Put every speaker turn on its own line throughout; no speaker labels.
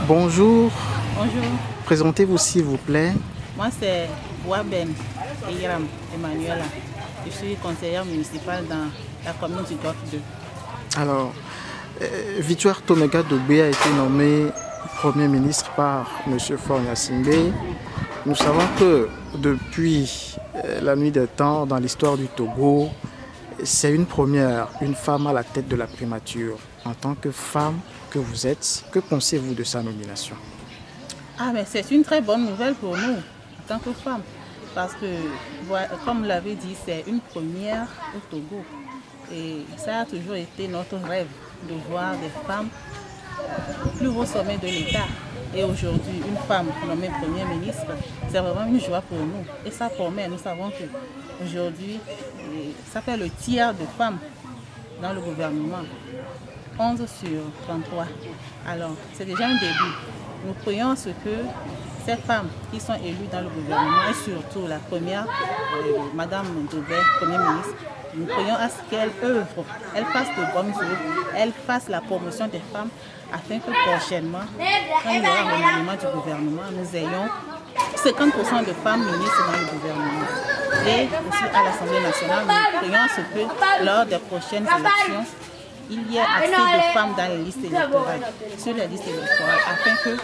Bonjour.
Bonjour.
Présentez-vous s'il vous plaît.
Moi c'est Waben Iram Emmanuela. Je suis conseillère municipale dans la commune du Golfe 2.
Alors, Victoire Tomega Dobé a été nommé Premier ministre par M. Faure Gnassingbé. Nous savons que depuis la nuit des temps, dans l'histoire du Togo, c'est une première, une femme à la tête de la primature. En tant que femme que vous êtes, que pensez-vous de sa nomination?
Ah, mais c'est une très bonne nouvelle pour nous, en tant que femmes. Parce que, comme vous l'avez dit, c'est une première au Togo. Et ça a toujours été notre rêve de voir des femmes au plus haut sommet de l'État. Et aujourd'hui, une femme nommée Premier ministre, c'est vraiment une joie pour nous. Et ça promet, nous savons qu'aujourd'hui, ça fait le tiers de femmes dans le gouvernement. 11 sur 33. Alors, c'est déjà un début. Nous prions ce que ces femmes qui sont élues dans le gouvernement, et surtout la première, Madame Dobé, Premier ministre, nous prions à ce qu'elle œuvre, elle fasse de bonnes œuvres, elle fasse la promotion des femmes, afin que prochainement, quand il y aura un remaniement du gouvernement, nous ayons 50% de femmes ministres dans le gouvernement. Et aussi à l'Assemblée nationale, nous prions à ce que lors des prochaines élections, il y ait assez de femmes dans les listes électorales, sur les listes électorales, afin que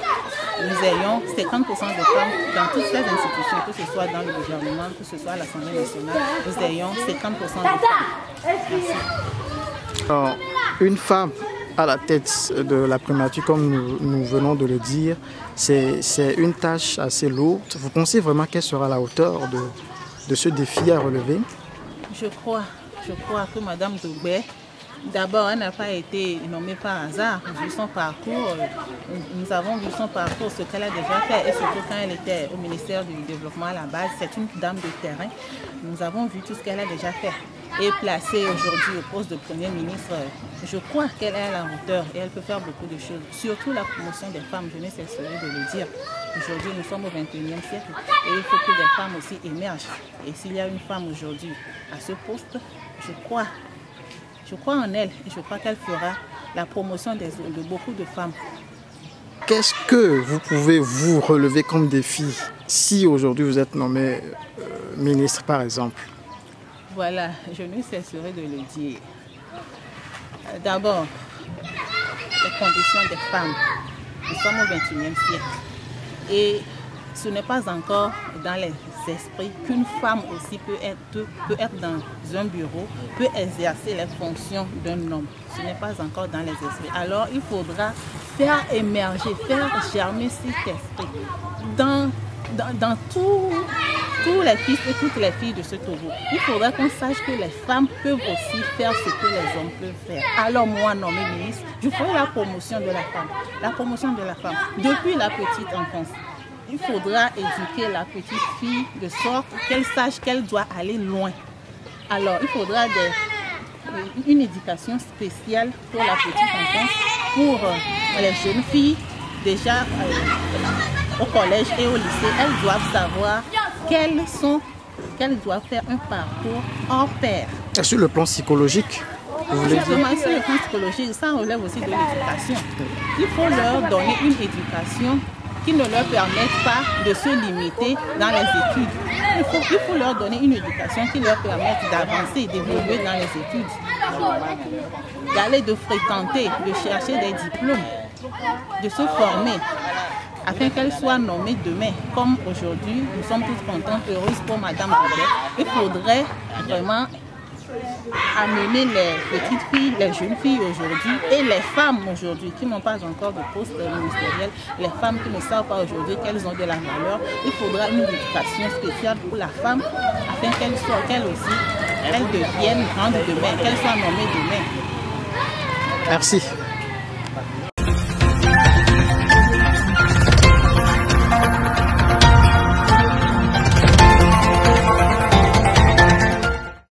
nous ayons 50% de femmes dans toutes les institutions, que ce soit dans le gouvernement, que ce soit à l'Assemblée nationale, nous ayons 50% de femmes. Merci.
Alors, une femme à la tête de la primature, comme nous venons de le dire, c'est une tâche assez lourde. Vous pensez vraiment qu'elle sera à la hauteur de ce défi à relever?
Je crois que Madame Dobé, d'abord, elle n'a pas été nommée par hasard. Vu son parcours, nous avons vu son parcours, ce qu'elle a déjà fait, et surtout quand elle était au ministère du Développement à la base, c'est une dame de terrain. Nous avons vu tout ce qu'elle a déjà fait. Et placée aujourd'hui au poste de Premier ministre, je crois qu'elle est à la hauteur et elle peut faire beaucoup de choses. Surtout la promotion des femmes, je ne cesserai de le dire. Aujourd'hui, nous sommes au XXIe siècle et il faut que des femmes aussi émergent. Et s'il y a une femme aujourd'hui à ce poste, je crois en elle et je crois qu'elle fera la promotion de beaucoup de femmes.
Qu'est-ce que vous pouvez vous relever comme défi si aujourd'hui vous êtes nommé ministre par exemple?
Voilà, je ne cesserai de le dire. D'abord, les conditions des femmes. Nous sommes au XXIe siècle et ce n'est pas encore dans les esprits qu'une femme aussi peut être dans un bureau, peut exercer les fonctions d'un homme. Ce n'est pas encore dans les esprits. Alors il faudra faire émerger, faire germer cet esprit dans tous les fils et toutes les filles de ce Togo. Il faudra qu'on sache que les femmes peuvent aussi faire ce que les hommes peuvent faire. Alors moi, nommé ministre, je ferai la promotion de la femme. La promotion de la femme depuis la petite enfance. Il faudra éduquer la petite fille de sorte qu'elle sache qu'elle doit aller loin. Alors, il faudra une éducation spéciale pour la petite enfance, pour les jeunes filles, déjà au collège et au lycée. Elles doivent savoir qu'elles doivent faire un parcours hors pair.
Et sur le plan psychologique, vous voulez dire?
Sur le plan psychologique, ça relève aussi de l'éducation. Il faut leur donner une éducation qui ne leur permettent pas de se limiter dans les études. Il faut leur donner une éducation qui leur permette d'avancer, d'évoluer dans les études, d'aller de fréquenter, de chercher des diplômes, de se former, afin qu'elles soient nommées demain. Comme aujourd'hui, nous sommes toutes contentes, heureuses pour Madame Dobé. Il faudrait vraiment amener les petites filles, les jeunes filles aujourd'hui et les femmes aujourd'hui qui n'ont pas encore de poste ministériel, les femmes qui ne savent pas aujourd'hui qu'elles ont de la valeur. Il faudra une éducation spéciale pour la femme afin qu'elle aussi, elle devienne grande demain, qu'elle soit nommée demain.
Merci.